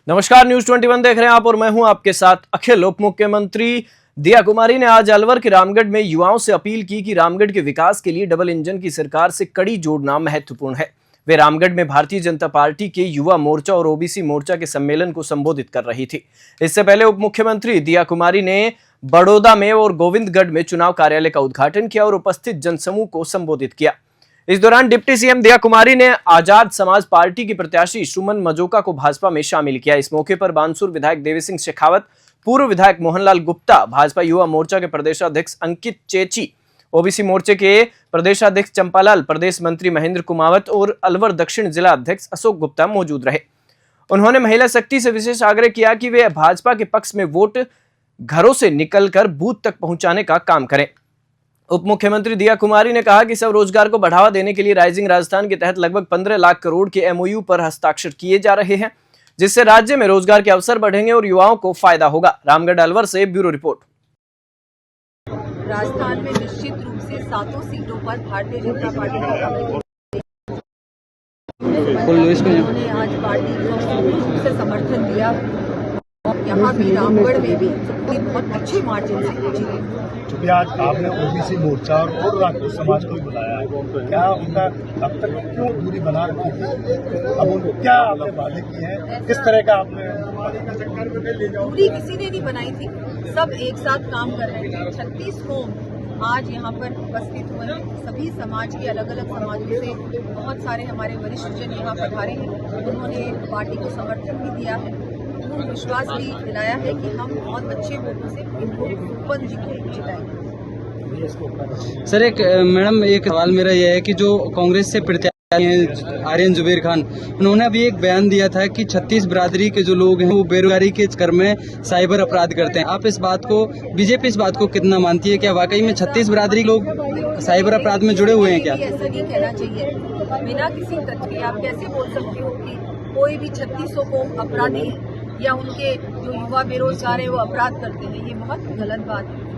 नमस्कार, न्यूज 21 देख रहे हैं आप और मैं हूं आपके साथ अखिल। उप मुख्यमंत्री दिया कुमारी ने आज अलवर के रामगढ़ में युवाओं से अपील की कि रामगढ़ के विकास के लिए डबल इंजन की सरकार से कड़ी जोड़ना महत्वपूर्ण है। वे रामगढ़ में भारतीय जनता पार्टी के युवा मोर्चा और ओबीसी मोर्चा के सम्मेलन को संबोधित कर रही थी। इससे पहले उप मुख्यमंत्री दिया कुमारी ने बड़ौदा में और गोविंदगढ़ में चुनाव कार्यालय का उद्घाटन किया और उपस्थित जनसमूह को संबोधित किया। इस दौरान डिप्टी सीएम दिया कुमारी ने आजाद समाज पार्टी की प्रत्याशी सुमन मजोका को भाजपा में शामिल किया। इस मौके पर बानसूर विधायक देवी सिंह शेखावत, पूर्व विधायक मोहनलाल गुप्ता, भाजपा युवा मोर्चा के प्रदेशाध्यक्ष अंकित चेची, ओबीसी मोर्चे के प्रदेशाध्यक्ष चंपालाल, प्रदेश मंत्री महेंद्र कुमावत और अलवर दक्षिण जिला अध्यक्ष अशोक गुप्ता मौजूद रहे। उन्होंने महिला शक्ति से विशेष आग्रह किया कि वे भाजपा के पक्ष में वोट घरों से निकलकर बूथ तक पहुंचाने का काम करें। उप मुख्यमंत्री दिया कुमारी ने कहा कि स्वरोजगार को बढ़ावा देने के लिए राइजिंग राजस्थान के तहत लगभग 15 लाख करोड़ के एमओयू पर हस्ताक्षर किए जा रहे हैं, जिससे राज्य में रोजगार के अवसर बढ़ेंगे और युवाओं को फायदा होगा। रामगढ़ अलवर से ब्यूरो रिपोर्ट। राजस्थान में निश्चित रूप से 7 सीटों पर भारतीय जनता पार्टी उन्होंने आज पार्टी को से समर्थन दिया और यहाँ भी रामगढ़ में भी बहुत अच्छे मार्जिन से जीते। क्योंकि आज आपने ओबीसी मोर्चा और राजपूत समाज को भी बुलाया है, क्या उनका अब तक क्यों दूरी बना रखी थी? अब उनको क्या आपने वादे किए हैं, किस तरह का आपने दूरी किसी ने नहीं बनाई थी, सब एक साथ काम कर रहे थे। 36 कौम आज यहाँ पर उपस्थित हुए हैं, सभी समाज के अलग अलग समाजों से बहुत सारे हमारे वरिष्ठ जन यहाँ पधारे हैं। उन्होंने पार्टी को समर्थन भी दिया है, विश्वास भी दिलाया है कि हम बहुत अच्छे वोटों से इनको ऊपर जिताएंगे। सर मैडम एक सवाल मेरा यह है कि जो कांग्रेस से प्रत्याशी हैं आर्यन जुबेर खान, उन्होंने अभी एक बयान दिया था कि 36 बिरादरी के जो लोग हैं वो बेरोजगारी के चक्कर में साइबर अपराध करते हैं। आप इस बात को, बीजेपी इस बात को कितना मानती है? क्या वाकई में 36 बिरादरी लोग साइबर अपराध में जुड़े हुए हैं? क्या ऐसा नहीं कहना चाहिए, बिना किसी तथ्य के आप कैसे बोल सकते हो कि कोई भी 36 को अपराधी है या उनके जो युवा बेरोजगार है वो अपराध करते हैं? ये बहुत गलत बात है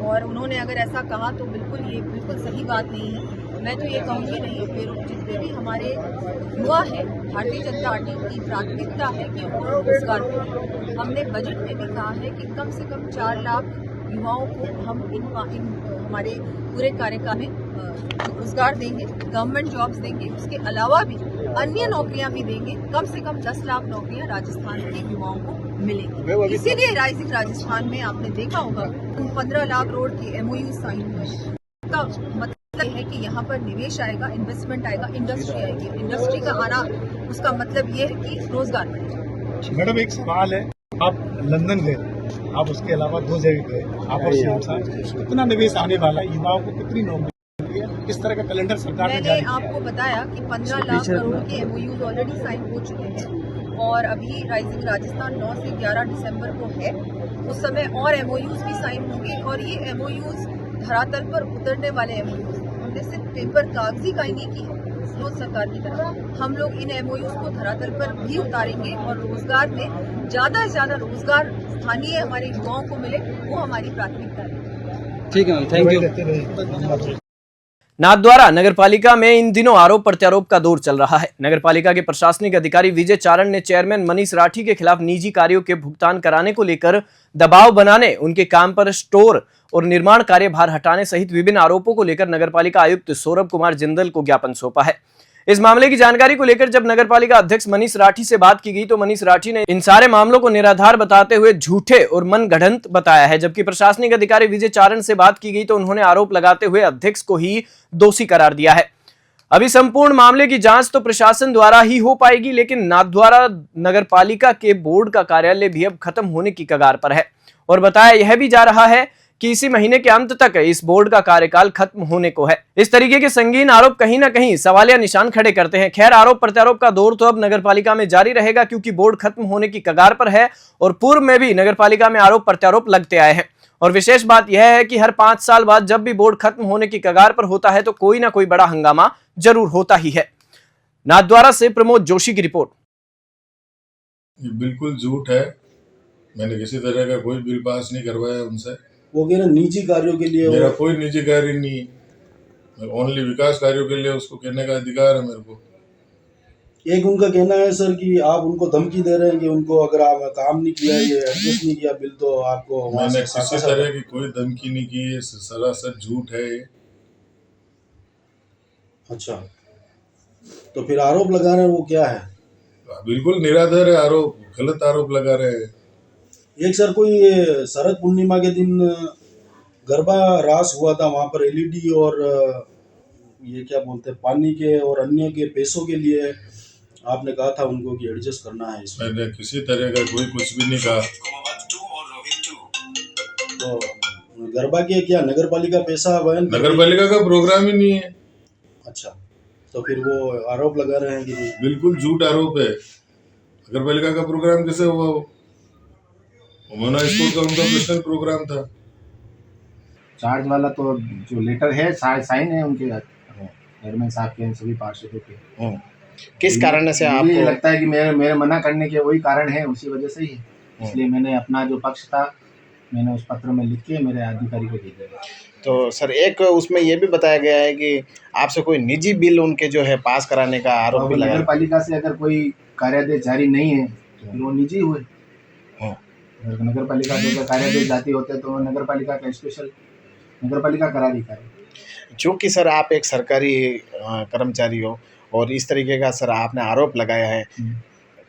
और उन्होंने अगर ऐसा कहा तो ये बिल्कुल सही बात नहीं है। मैं तो ये कहूँगी नहीं, जितने भी हमारे युवा है, भारतीय जनता पार्टी की प्राथमिकता है कि उनको रोजगार मिले। हमने बजट में भी कहा है कि कम से कम 4 लाख युवाओं को हम इन हमारे पूरे कार्यकाल में रोजगार देंगे, गवर्नमेंट जॉब्स देंगे, उसके अलावा भी अन्य नौकरियां भी देंगे। कम से कम 10 लाख नौकरियां राजस्थान के युवाओं को मिलेंगी। इसीलिए राइजिंग राजस्थान में आपने देखा होगा 15 लाख करोड़ के एमओयू साइन हुए। का मतलब है कि यहाँ पर निवेश आएगा, इन्वेस्टमेंट आएगा, इंडस्ट्री आएगी। इंडस्ट्री का आना उसका मतलब ये है कि रोजगार बढ़ेगा। मैडम एक सवाल है, आप लंदन गए, आप उसके अलावा 2 जगह गए, आप और सीएम साहब, कितना निवेश आने वाला है? युवाओं को कितनी नौकरी, किस तरह का कैलेंडर सरकार ने जारी किया? मैंने आपको बताया कि 15 लाख करोड़ के एमओयूज ऑलरेडी साइन हो चुके हैं और अभी राइजिंग राजस्थान 9 से 11 दिसंबर को है। उस समय और एमओयूज भी साइन होंगे और ये एमओयूज धरातल पर उतरने वाले एमओयूज, हमने सिर्फ पेपर कागजी का ही नहीं की है विरोध सरकार की तरफ। हम लोग इन एमओयूज को धरातल पर भी उतारेंगे और रोजगार में ज्यादा से ज्यादा रोजगार स्थानीय हमारे युवाओं को मिले, वो हमारी प्राथमिकता है। ठीक है मैम, थैंक यू। नाथद्वारा नगरपालिका में इन दिनों आरोप प्रत्यारोप का दौर चल रहा है। नगरपालिका के प्रशासनिक अधिकारी विजय चारण ने चेयरमैन मनीष राठी के खिलाफ निजी कार्यों के भुगतान कराने को लेकर दबाव बनाने, उनके काम पर स्टोर और निर्माण कार्यभार हटाने सहित विभिन्न आरोपों को लेकर नगरपालिका आयुक्त सौरभ कुमार जिंदल को ज्ञापन सौंपा है। इस मामले की जानकारी को लेकर जब नगरपालिका अध्यक्ष मनीष राठी से बात की गई तो मनीष राठी ने इन सारे मामलों को निराधार बताते हुए झूठे और मनगढ़ंत बताया है, जबकि प्रशासनिक अधिकारी विजय चारण से बात की गई तो उन्होंने आरोप लगाते हुए अध्यक्ष को ही दोषी करार दिया है। अभी संपूर्ण मामले की जांच तो प्रशासन द्वारा ही हो पाएगी, लेकिन नाथद्वारा नगरपालिका के बोर्ड का कार्यालय भी अब खत्म होने की कगार पर है और बताया यह भी जा रहा है कि इसी महीने के अंत तक इस बोर्ड का कार्यकाल खत्म होने को है। इस तरीके के संगीन आरोप कहीं ना कहीं सवालिया निशान खड़े करते हैं। खैर, आरोप प्रत्यारोप का दौर तो अब नगरपालिका में जारी रहेगा क्योंकि बोर्ड खत्म होने की कगार पर है और पूर्व में भी नगरपालिका में आरोप प्रत्यारोप लगते आए हैं। और विशेष बात यह है कि हर 5 साल बाद जब भी बोर्ड खत्म होने की कगार पर होता है तो कोई ना कोई बड़ा हंगामा जरूर होता ही है। नाथद्वारा से प्रमोद जोशी की रिपोर्ट। बिल्कुल झूठ है, मैंने किसी तरह का कोई बिल पास नहीं करवाया उनसे। वो कह रहे निजी कार्यों के लिए, मेरा कोई निजी कार्य नहीं, ओनली विकास कार्यों के लिए उसको कहने का अधिकार है मेरे को। एक उनका कहना है सर कि आप उनको धमकी दे रहे हैं कि उनको अगर आप काम नहीं किया, ये एडजस्ट नहीं किया बिल, तो आपको वहाँ मैंने से किसी तरह की कोई धमकी नहीं की है, सरासर झूठ है ये। अच्छा, तो फिर आरोप लगा रहे हैं वो क्या है? बिल्कुल निराधार है आरोप, गलत आरोप लगा रहे हैं। एक सर कोई शरद पूर्णिमा के दिन गरबा रास हुआ था, वहाँ पर एलईडी और ये क्या बोलते हैं पानी के और अन्य के पैसों के लिए आपने कहा था उनको कि एडजस्ट करना है इसमें। मैंने किसी तरह का कोई कुछ भी नहीं कहा। तो गरबा के क्या नगर पालिका पैसा वहन कर रही है? नगर पालिका का प्रोग्राम ही नहीं है। अच्छा, तो फिर वो आरोप लगा रहे हैं कि बिल्कुल झूठ आरोप है। नगर पालिका का प्रोग्राम कैसे हुआ? मोना स्कूल का उनका पर्सनल प्रोग्राम था। चार्ज वाला तो जो लेटर है साइन है उनके चेयरमैन साहब के, सभी पार्षदों के। किस कारण से मुझे आपको लगता है कि मेरे मना करने के वही कारण है, उसी वजह से ही है। इसलिए मैंने अपना जो पक्ष था मैंने उस पत्र में लिख के मेरे अधिकारी को दे दिया। तो सर एक उसमें ये भी बताया गया है कि आपसे कोई निजी बिल उनके जो है पास कराने का आरोप भी नगर लगा। पालिका से अगर कोई कार्यादेश जारी नहीं है तो फिर वो निजी हुए। अगर नगर पालिका से अगर कार्यादेश जाती होते तो नगर पालिका का स्पेशल नगर पालिका करा दी करे। चूँकि सर आप एक सरकारी कर्मचारी हो और इस तरीके का सर आपने आरोप लगाया है,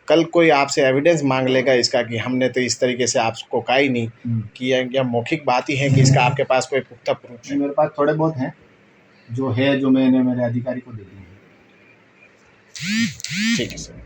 कल कोई आपसे एविडेंस मांग लेगा इसका कि हमने तो इस तरीके से आपको कहा ही नहीं कि या मौखिक बात ही है कि इसका आपके पास कोई पुख्ता प्रूफ है? मेरे पास थोड़े बहुत हैं जो मैंने मेरे अधिकारी को दे दिए हैं। ठीक है सर।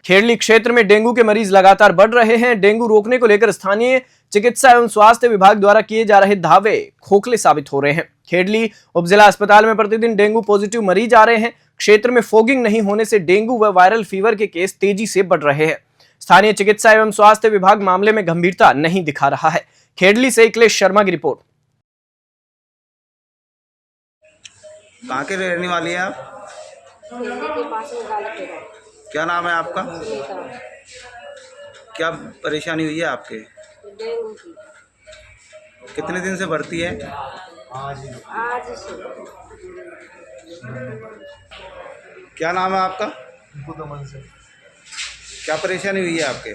खेड़ली क्षेत्र में डेंगू के मरीज लगातार बढ़ रहे हैं। डेंगू रोकने को लेकर स्थानीय चिकित्सा एवं स्वास्थ्य विभाग द्वारा किए जा रहे दावे खोखले साबित हो रहे हैं। खेड़ली उपजिला अस्पताल में प्रतिदिन डेंगू पॉजिटिव मरीज आ रहे हैं। क्षेत्र में फोगिंग नहीं होने से डेंगू व वायरल फीवर के केस तेजी से बढ़ रहे हैं। स्थानीय चिकित्सा एवं स्वास्थ्य विभाग मामले में गंभीरता नहीं दिखा रहा है। खेड़ली से अखिलेश शर्मा की रिपोर्ट। कहाँ के रहने वाली हैं आप? के पास में गालक क्या नाम है आपका? क्या परेशानी हुई है आपके? डेंगू की। कितने दिन से भर्ती है? आज से। क्या नाम है आपका? क्या परेशानी हुई है आपके?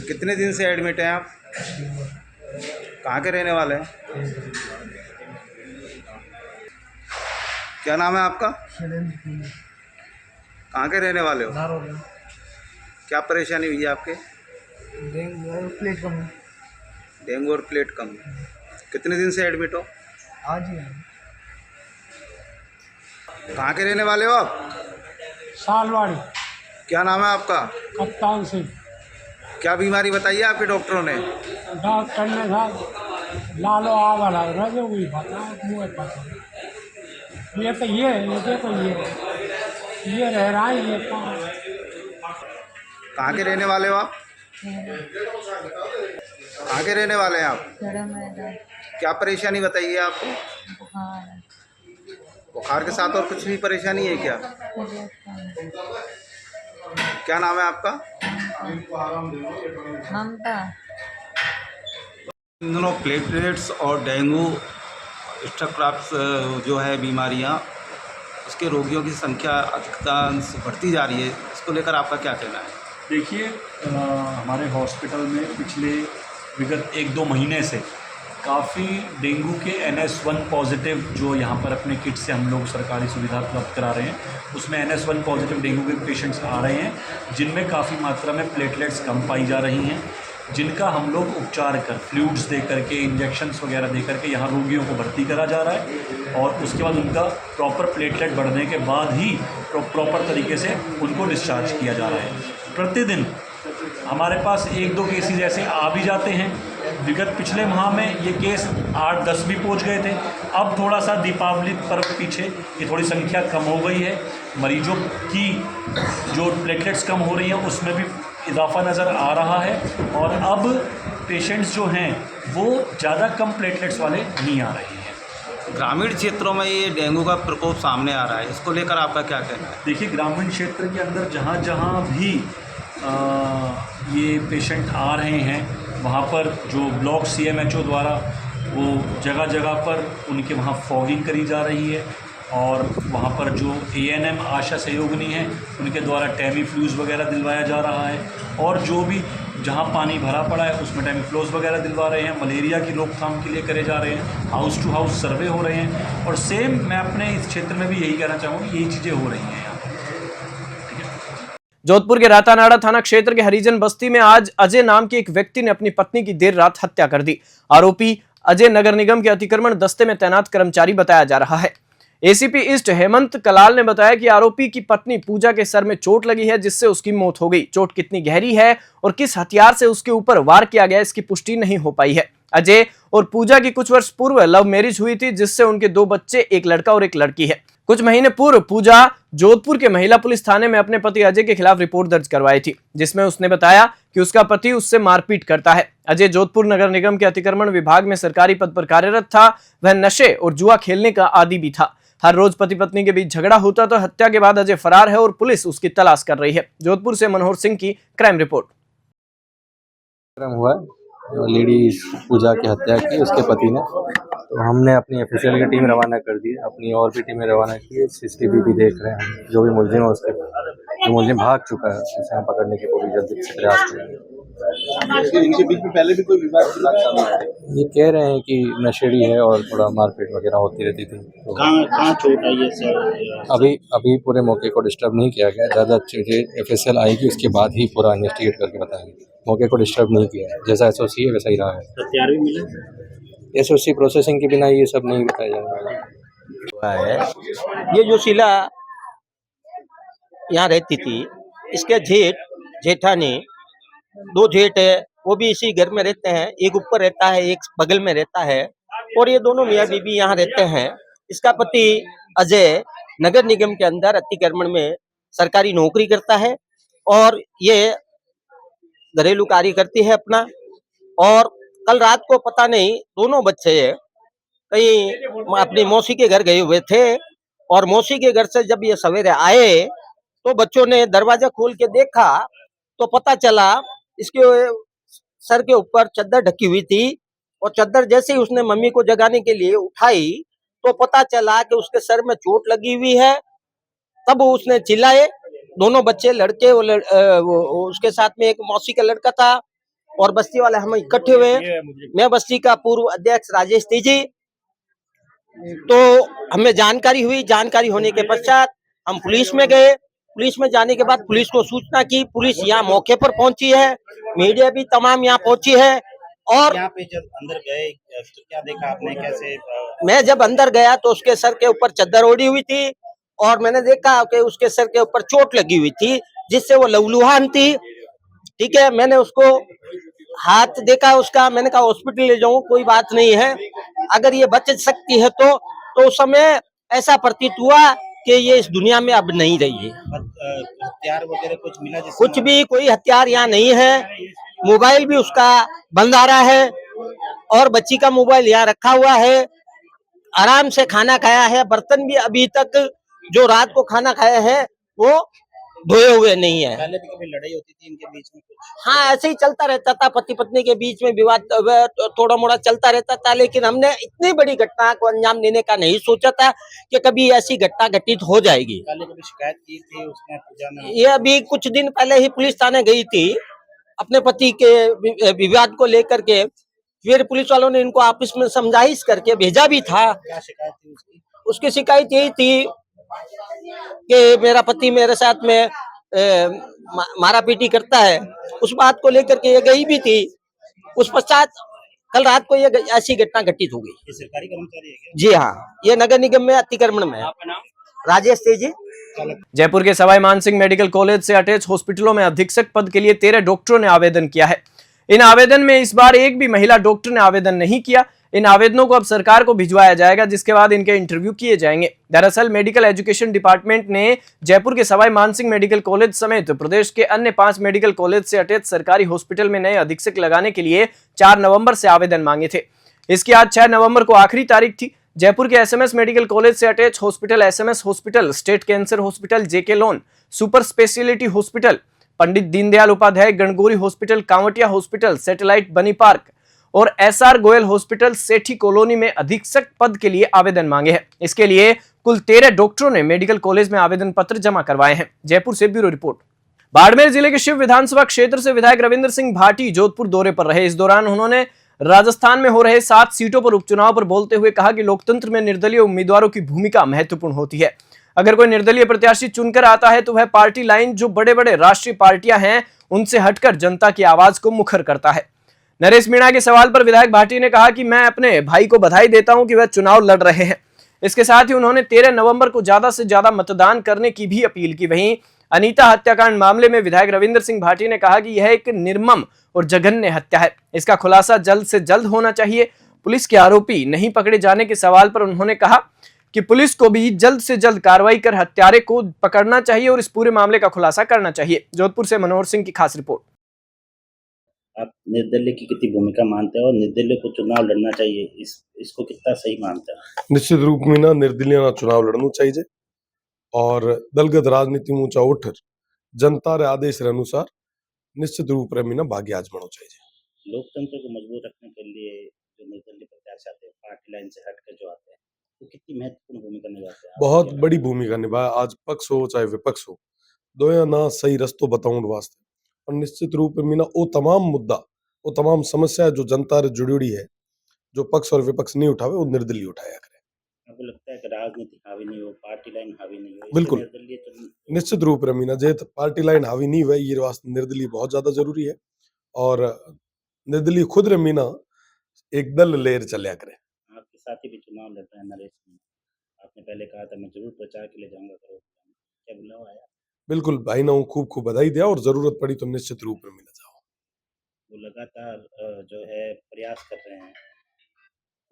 कितने दिन से एडमिट हैं आप? कहाँ के रहने वाले हैं? क्या नाम है आपका? कहाँ के रहने वाले हो? क्या परेशानी हुई है आपके? डेंगू और प्लेट कम। कितने दिन से एडमिट हो? आज ही कहाँ के रहने वाले हो आप? सालवाड़ी। क्या नाम है आपका? कप्तान सिंह। क्या बीमारी बताई है आपके डॉक्टरों ने? डॉक्टर ने कहा लालो आवा लग रहा जो हुई बात मुँह पता ये तो ये रह रहा है ये कहाँ के रहने वाले हो आप? कहाँ के रहने वाले हैं आप? क्या परेशानी बताइए आपको? बुखार के साथ और कुछ भी परेशानी है क्या? क्या नाम है आपका? ममता। इन दोनों प्लेटलेट्स और डेंगू स्ट्रेप्टोकोकस जो है बीमारियां, उसके रोगियों की संख्या अधिकांश बढ़ती जा रही है। इसको लेकर आपका क्या कहना है? देखिए, हमारे हॉस्पिटल में पिछले विगत 1-2 महीने से काफ़ी डेंगू के NS1 पॉजिटिव जो यहाँ पर अपने किट से हम लोग सरकारी सुविधा उपलब्ध करा रहे हैं, उसमें NS1 पॉजिटिव डेंगू के पेशेंट्स आ रहे हैं, जिनमें काफ़ी मात्रा में प्लेटलेट्स कम पाई जा रही हैं, जिनका हम लोग उपचार कर फ्लूइड्स दे करके, इंजेक्शन्स वगैरह दे करके यहाँ रोगियों को भर्ती करा जा रहा है और उसके बाद उनका प्रॉपर प्लेटलेट बढ़ने के बाद ही प्रॉपर तरीके से उनको डिस्चार्ज किया जा रहा है। प्रतिदिन हमारे पास 1-2 केसेस ऐसे आ भी जाते हैं। विगत पिछले माह में ये केस 8-10 भी पहुंच गए थे। अब थोड़ा सा दीपावली पर्व पीछे ये थोड़ी संख्या कम हो गई है। मरीजों की जो प्लेटलेट्स कम हो रही हैं उसमें भी इजाफा नज़र आ रहा है और अब पेशेंट्स जो हैं वो ज़्यादा कम प्लेटलेट्स वाले नहीं आ रहे हैं। ग्रामीण क्षेत्रों में ये डेंगू का प्रकोप सामने आ रहा है, इसको लेकर आपका क्या कहना है? देखिए, ग्रामीण क्षेत्र के अंदर जहाँ जहाँ भी ये पेशेंट आ रहे हैं वहाँ पर जो ब्लॉक CMHO द्वारा वो जगह जगह पर उनके वहाँ फॉगिंग करी जा रही है और वहाँ पर जो ANM आशा सहयोगिनी हैं उनके द्वारा टेमीफ्लूज़ वगैरह दिलवाया जा रहा है, और जो भी जहाँ पानी भरा पड़ा है उसमें टेमीफ्लूज़ वगैरह दिलवा रहे हैं। मलेरिया की रोकथाम के लिए करे जा रहे हैं, हाउस टू हाउस सर्वे हो रहे हैं, और सेम मैं अपने इस क्षेत्र में भी यही कहना चाहूँगा, यही चीज़ें हो रही हैं यहाँ पर। जोधपुर के रातानाड़ा थाना क्षेत्र के हरिजन बस्ती में आज अजय नाम के एक व्यक्ति ने अपनी पत्नी की देर रात हत्या कर दी। आरोपी अजय नगर निगम के अतिक्रमण दस्ते में तैनात कर्मचारी बताया जा रहा है। एसीपी ईस्ट हेमंत कलाल ने बताया कि आरोपी की पत्नी पूजा के सर में चोट लगी है, जिससे उसकी मौत हो गई। चोट कितनी गहरी है और किस हथियार से उसके ऊपर वार किया गया, इसकी पुष्टि नहीं हो पाई है। अजय और पूजा की कुछ वर्ष पूर्व लव मैरिज हुई थी, जिससे उनके 2 बच्चे, एक लड़का और एक लड़की है। कुछ महीने पूर्व पूजा जोधपुर के महिला पुलिस थाने में अपने पति अजय के खिलाफ रिपोर्ट दर्ज करवाई थी, जिसमें उसने बताया कि उसका पति उससे मारपीट करता है। अजय जोधपुर नगर निगम के अतिक्रमण विभाग में सरकारी पद पर कार्यरत था। वह नशे और जुआ खेलने का आदी भी था। हर रोज पति पत्नी के बीच झगड़ा होता तो हत्या के बाद अजय फरार है और पुलिस उसकी तलाश कर रही है। जोधपुर से मनोहर सिंह की क्राइम रिपोर्ट। हुआ लेडी पूजा की हत्या की उसके पति ने, तो हमने अपनी ऑफिशियल की टीम रवाना कर दी, अपनी और भी टीमें रवाना की। CCTV भी देख रहे हैं, जो भी मुलजिम है उसके, जो मुलजिम भाग चुका है उसे हम पकड़ने की पूरी जल्दी से प्रयास करेंगे। इनके बीच में पहले भी कोई विवाद सामने आया है? ये कह रहे हैं कि नशेड़ी है और थोड़ा मारपीट वगैरह होती रहती थी। तो कहाँ चोट आई है सर? अभी पूरे मौके को डिस्टर्ब नहीं किया गया। ज़्यादा चीज़ें FSL आएगी उसके बाद ही पूरा इन्वेस्टिगेट करके बताएंगे। मौके को डिस्टर्ब नहीं किया है, जैसा SOC है वैसा ही रहा है। हथियार भी मिले? SOC प्रोसेसिंग के बिना ये सब नहीं बताया जाएगा। ये जो शीला यहाँ रहती थी, इसके जेठानी 2 जेठ है, वो भी इसी घर में रहते हैं। एक ऊपर रहता है, एक बगल में रहता है, और ये दोनों मियाँ बीबी यहाँ रहते हैं। इसका पति अजय नगर निगम के अंदर अतिक्रमण में सरकारी नौकरी करता है, और ये घरेलू कार्य करती है अपना। और कल रात को पता नहीं दोनों बच्चे कहीं अपनी मौसी के घर गए हुए थे, और मौसी के घर से जब ये सवेरे आए तो बच्चों ने दरवाजा खोल के देखा तो पता चला इसके सर के ऊपर चद्दर ढकी हुई थी, और चद्दर जैसे ही उसने मम्मी को जगाने के लिए उठाई तो पता चला कि उसके सर में चोट लगी हुई है। तब उसने चिल्लाए। दोनों बच्चे लड़के, उसके साथ में एक मौसी का लड़का था, और बस्ती वाले हम इकट्ठे हुए। मैं बस्ती का पूर्व अध्यक्ष राजेश तेजी। तो हमें जानकारी हुई। जानकारी होने के पश्चात हम पुलिस में गए। पुलिस में जाने के बाद पुलिस को सूचना की। पुलिस यहाँ मौके पर पहुंची है, मीडिया भी तमाम यहाँ पहुंची है। और यहाँ पे जब अंदर गए तो क्या देखा आपने, कैसे? मैं जब अंदर गया तो उसके सर के ऊपर चद्दर ओढ़ी हुई थी, और मैंने देखा कि उसके सर के ऊपर चोट लगी हुई थी, जिससे वो लहूलुहान थी। ठीक है, मैंने उसको हाथ देखा उसका, मैंने कहा हॉस्पिटल ले जाऊं, कोई बात नहीं है, अगर ये बच सकती है तो उस समय ऐसा प्रतीत हुआ कि ये इस दुनिया में अब नहीं रही है। हथियार वगैरह कुछ मिला? कुछ भी, कोई हथियार यहाँ नहीं है। मोबाइल भी उसका बंद आ रहा है, और बच्ची का मोबाइल यहाँ रखा हुआ है। आराम से खाना खाया है। बर्तन भी अभी तक जो रात को खाना खाया है वो धोए हुए नहीं है। पहले भी कभी लड़ाई होती थी इनके बीच में कुछ? हाँ, ऐसे ही चलता रहता था, पति पत्नी के बीच में विवाद थोड़ा मोड़ा चलता रहता था, लेकिन हमने इतनी बड़ी घटना को अंजाम देने का नहीं सोचा था कि कभी ऐसी घटना घटित हो जाएगी। पहले कभी शिकायत की थी उसने पूजा ने? ये अभी कुछ दिन पहले ही पुलिस थाने गई थी अपने पति के विवाद को लेकर के। फिर पुलिस वालों ने इनको आपस में समझाइश करके भेजा भी था। क्या शिकायत थी उसकी? उसकी शिकायत यही थी कि मेरा पति मेरे साथ में मारा पीटी करता है। उस बात को लेकर के ये गई भी थी। उस पश्चात कल रात को ये ऐसी घटना घटित हो गई। ये सरकारी कर्मचारी है क्या? जी हाँ, ये नगर निगम में अतिक्रमण में है। राजेश तेजी। जयपुर के सवाई मानसिंह मेडिकल कॉलेज से अटैच हॉस्पिटलों में अधीक्षक पद के लिए 13 डॉक्टरों ने आवेदन किया है। इन आवेदन में इस बार एक भी महिला डॉक्टर ने आवेदन नहीं किया। इन आवेदनों को अब सरकार को भिजवाया जाएगा, जिसके बाद इनके इंटरव्यू किए जाएंगे। दरअसल मेडिकल एजुकेशन डिपार्टमेंट ने जयपुर के सवाई मानसिंह मेडिकल कॉलेज समेत प्रदेश के अन्य 5 मेडिकल कॉलेज से अटैच सरकारी हॉस्पिटल में नए अधीक्षक लगाने के लिए 4 नवंबर से आवेदन मांगे थे। इसकी आज 6 नवंबर को आखिरी तारीख थी। जयपुर के SMS मेडिकल कॉलेज से attach hospital, SMS hospital, state cancer hospital, JK Lon super speciality hospital, Pandit Deendayal Upadhyay Gangauri hospital, Kanwatia hospital, satellite Bani Park और SR गोयल हॉस्पिटल सेठी कॉलोनी में अधीक्षक पद के लिए आवेदन मांगे हैं। इसके लिए कुल 13 डॉक्टरों ने मेडिकल कॉलेज में आवेदन पत्र जमा करवाए हैं। जयपुर से ब्यूरो रिपोर्ट। बाड़मेर जिले के शिव विधानसभा क्षेत्र से विधायक रविंद्र सिंह भाटी जोधपुर दौरे पर रहे। इस दौरान उन्होंने राजस्थान में हो रहे 7 सीटों पर उपचुनाव पर बोलते हुए कहा कि लोकतंत्र में निर्दलीय उम्मीदवारों की भूमिका महत्वपूर्ण होती है। अगर कोई निर्दलीय प्रत्याशी चुनकर आता है तो वह पार्टी लाइन जो बड़े बड़े राष्ट्रीय पार्टियां हैं उनसे हटकर जनता की आवाज को मुखर करता है। नरेश मीणा के सवाल पर विधायक भाटी ने कहा कि मैं अपने भाई को बधाई देता हूं कि वह चुनाव लड़ रहे हैं। इसके साथ ही उन्होंने 13 नवंबर को ज्यादा से ज्यादा मतदान करने की भी अपील की। वहीं अनीता हत्याकांड मामले में विधायक रविंद्र सिंह भाटी ने कहा कि यह एक निर्मम और जघन्य हत्या है, इसका खुलासा जल्द से जल्द होना चाहिए। पुलिस के आरोपी नहीं पकड़े जाने के सवाल पर उन्होंने कहा कि पुलिस को भी जल्द से जल्द कार्रवाई कर हत्यारे को पकड़ना चाहिए और इस पूरे मामले का खुलासा करना चाहिए। जोधपुर से मनोहर सिंह की खास रिपोर्ट। आप निर्दलीय की कितनी भूमिका मानते हैं और निर्दलीय को चुनाव लड़ना चाहिए, इसको कितना सही मानते हैं? निश्चित रूप में ना निर्दलीय ना चुनाव लड़ना चाहिए और दलगत राजनीति में ऊंचा उठ जनता रे आदेश रे अनुसार निश्चित रूप में ना भाग्य आजमाना चाहिए। लोकतंत्र को मजबूत रखने के लिए जो निर्दलीय प्रत्याशी आते हैं, पार्टी लाइन से हटकर जो आते हैं, तो कितनी महत्वपूर्ण भूमिका निभाते हैं? बहुत बड़ी भूमिका निभाया। आज पक्ष हो चाहे विपक्ष हो, दोया ना सही रस्तो बताउण वास्ते और निश्चित रूप में ना वो तमाम मुद्दा, वो तमाम समस्या जो जनता रे जुड़ी है, जो पक्ष और विपक्ष नहीं उठावे वो निर्दलीय उठाया करे। आपको लगता है कि राजनीति हावी नहीं हो, पार्टी लाइन हावी नहीं हो? बिल्कुल, निर्दलीय निश्चित रूप मीना जे पार्टी लाइन हावी नहीं हुए ये वास्ते निर्दलीय बहुत ज्यादा जरूरी है और निर्दलीय खुद रे मीना एक दल लेर चलिया करे। आपके साथी भी चुनाव लड़ रहे हैं, नरेश मीणा, आपने पहले कहा था मैं जरूर प्रचार के लिए जाऊंगा, करो क्या बुलावा आया? बिल्कुल भाई ना खूब खूब बधाई दिया और जरूरत पड़ी तो निश्चित रूप में मिला जाओ। वो लगातार जो है प्रयास कर रहे हैं,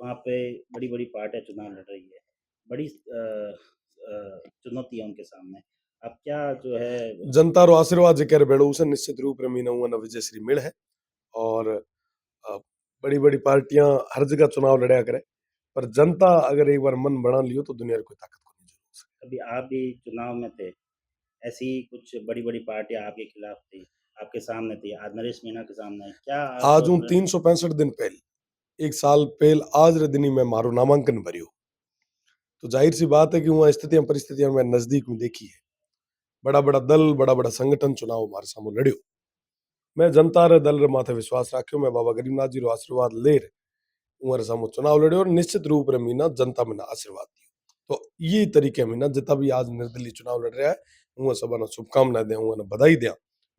वहाँ पे बड़ी बड़ी पार्टियां चुनाव लड़ रही है, बड़ी चुनौती है उनके सामने। अब क्या जो है जनता रो आशीर्वाद जे कर बेड़ो उसे निश्चित रूप में मीना हुआ विजय श्री मिल है और बड़ी बड़ी पार्टियां हर जगह चुनाव लड़ाया करे, पर जनता अगर एक बार मन बना लियो तो दुनिया की कोई ताकत को नहीं जरूर। अभी आप भी चुनाव में थे, ऐसी कुछ बड़ी बड़ी पार्टियां आपके खिलाफ थी, आपके सामने थी, आज नरेश मीणा के सामने है, क्या आज उन 365 दिन पहले एक साल पहले आज रे दिन में मारो नामांकन भरियो तो जाहिर सी बात है कि वहाँ स्थितियां परिस्थितियां मैं नजदीक में देखी है। बड़ा बड़ा दल, बड़ा बड़ा संगठन चुनाव हमारे सामने लड़ियो। मैं जनता रे दल रे माथे विश्वास राख्यो, मैं बाबा गरीबनाथ जी रो आशीर्वाद लेर उमर सामो चुनाव लड़ियो और निश्चित रूप रे मीना जनता में आशीर्वाद दियो। तो ये तरीके में ना जितना भी आज निर्दलीय चुनाव लड़ रहा है उन्हें सब शुभकामनाएं दें, उन्हें बधाई दें।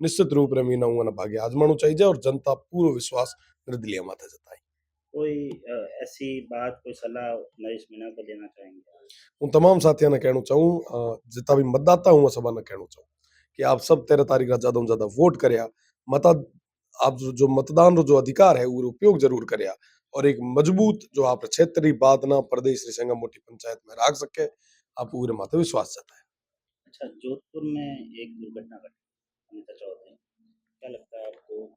निश्चित रूप में मीना उन्हें भाग्य आजमानो चाहिए और जनता पूरा विश्वास निर्दलीय माथे जताई। कोई ऐसी बात, कोई सलाह नरेश मीणा को देना चाहेंगे? उन तमाम साथियों ने कहना चाहूँ, जितना भी मतदाता हूँ सब ने कहना चाहूँ कि आप सब 13 तारीख का ज्यादा ज्यादा वोट करे, आप जो मतदान रो जो अधिकार है वो उपयोग जरूर करे और एक मजबूत जो आप क्षेत्रीय बात ना प्रदेश संगम मोटी पंचायत में रख सके, आप पूरे माथे विश्वास जाता है। अच्छा, जोधपुर में एक दुर्घटना घटी, क्या लगता है आपको?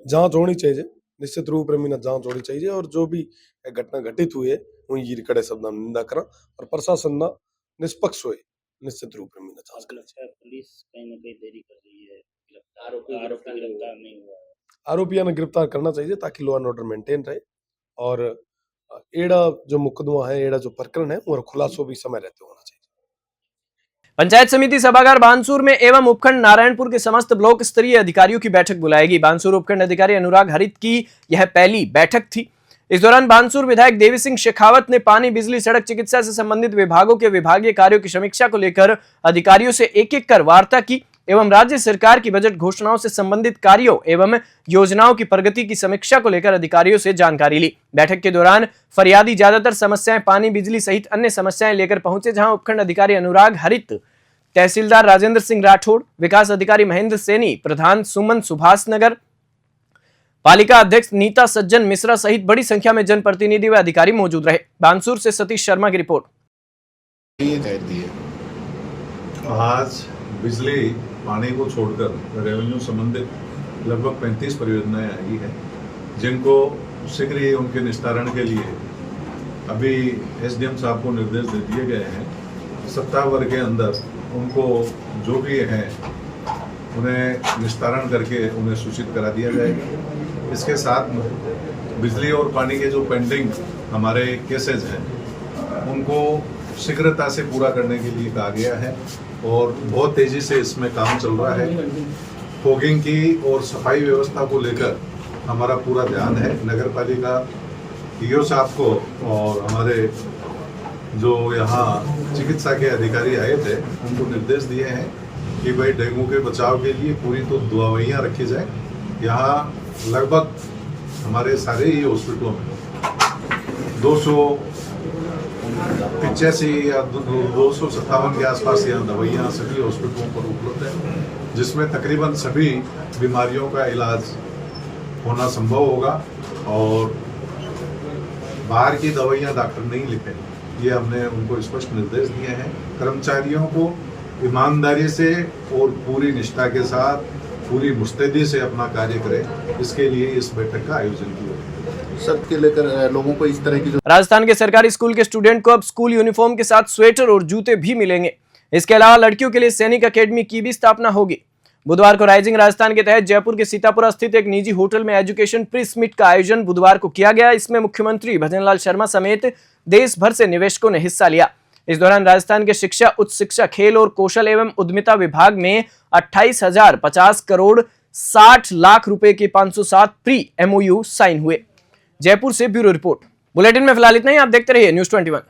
जांच होनी चाहिए, निश्चित रूप में जांच होनी चाहिए और जो भी घटना घटित हुई है उन कड़े शब्द निंदा करा और प्रशासन ना निष्पक्ष हुए, निश्चित रूप में जांच करें। पुलिस कहीं ना कहीं देरी कर रही है, आरोपी गिरफ्तार नहीं हुआ है। आरोपियों ने गिरफ्तार करना चाहिए ताकि लॉ एंड ऑर्डर मेंटेन रहे और एड़ा जो मुकदमा है, एड़ा जो प्रकरण है और खुलासो भी समय रहते होना चाहिए। पंचायत समिति सभागार बानसूर में एवं उपखंड नारायणपुर के समस्त ब्लॉक स्तरीय अधिकारियों की बैठक बुलाएगी। बानसूर उपखंड अधिकारी अनुराग हरित की यह पहली बैठक थी। इस दौरान बानसूर विधायक देवी सिंह शेखावत ने पानी, बिजली, सड़क, चिकित्सा से संबंधित विभागों के विभागीय कार्यों की समीक्षा को लेकर अधिकारियों से एक एक कर वार्ता की एवं राज्य सरकार की बजट घोषणाओं से संबंधित कार्यों एवं योजनाओं की प्रगति की समीक्षा को लेकर अधिकारियों से जानकारी ली। बैठक के दौरान फरियादी ज्यादातर समस्याएं पानी, बिजली सहित अन्य समस्याएं लेकर पहुंचे, जहां उपखंड अधिकारी अनुराग हरित, तहसीलदार राजेंद्र सिंह राठौड़, विकास अधिकारी महेंद्र सैनी, प्रधान सुमन सुभाष नगर, पालिका अध्यक्ष नीता सज्जन मिश्रा सहित बड़ी संख्या में जनप्रतिनिधि व अधिकारी मौजूद रहे। बानसूर से सतीश शर्मा की रिपोर्ट। आज बिजली पानी को छोड़कर रेवेन्यू संबंधित लगभग 35 परियोजनाएं आई हैं, जिनको शीघ्र ही उनके निस्तारण के लिए अभी एसडीएम साहब को निर्देश दे दिए गए हैं। सप्ताह भर के अंदर उनको जो भी है उन्हें निस्तारण करके उन्हें सूचित करा दिया जाएगा। इसके साथ में बिजली और पानी के जो पेंडिंग हमारे केसेस हैं उनको शीघ्रता से पूरा करने के लिए कहा गया है और बहुत तेजी से इसमें काम चल रहा है। फॉगिंग की और सफाई व्यवस्था को लेकर हमारा पूरा ध्यान है। नगर पालिका ईओ साहब को और हमारे जो यहाँ चिकित्सा के अधिकारी आए थे उनको निर्देश दिए हैं कि भाई डेंगू के बचाव के लिए पूरी तो दवाइयाँ रखी जाए। यहाँ लगभग हमारे सारे ही हॉस्पिटलों में 285 या 257 के आसपास यहाँ दवाइयाँ सभी हॉस्पिटलों पर उपलब्ध है, जिसमें तकरीबन सभी बीमारियों का इलाज होना संभव होगा और बाहर की दवाइयाँ डॉक्टर नहीं लिखेंगे। ये हमने उनको स्पष्ट निर्देश दिए हैं। कर्मचारियों को ईमानदारी से और पूरी निष्ठा के साथ पूरी मुस्तैदी से अपना कार्य करें, इसके लिए इस बैठक का आयोजन किया। सबके लेकर लोगों को इस तरह की जो राजस्थान के सरकारी स्कूल के स्टूडेंट को अब स्कूल यूनिफॉर्म के साथ स्वेटर और जूते भी मिलेंगे। इसके अलावा लड़कियों के लिए सैनिक अकेडमी की भी स्थापना होगी। बुधवार को राइजिंग राजस्थान के तहत जयपुर के सीतापुरा स्थित एक निजी होटल में एजुकेशन प्रेस मीट का आयोजन बुधवार को किया गया। इसमें मुख्यमंत्री भजनलाल शर्मा समेत देश भर से निवेशकों ने हिस्सा लिया। इस दौरान राजस्थान के शिक्षा, उच्च शिक्षा, खेल और कौशल एवं उद्यमिता विभाग में 28,050 करोड़ 60 लाख रुपए के 507 प्री MOU साइन हुए। जयपुर से ब्यूरो रिपोर्ट। बुलेटिन में फिलहाल इतना ही। आप देखते रहिए News 21।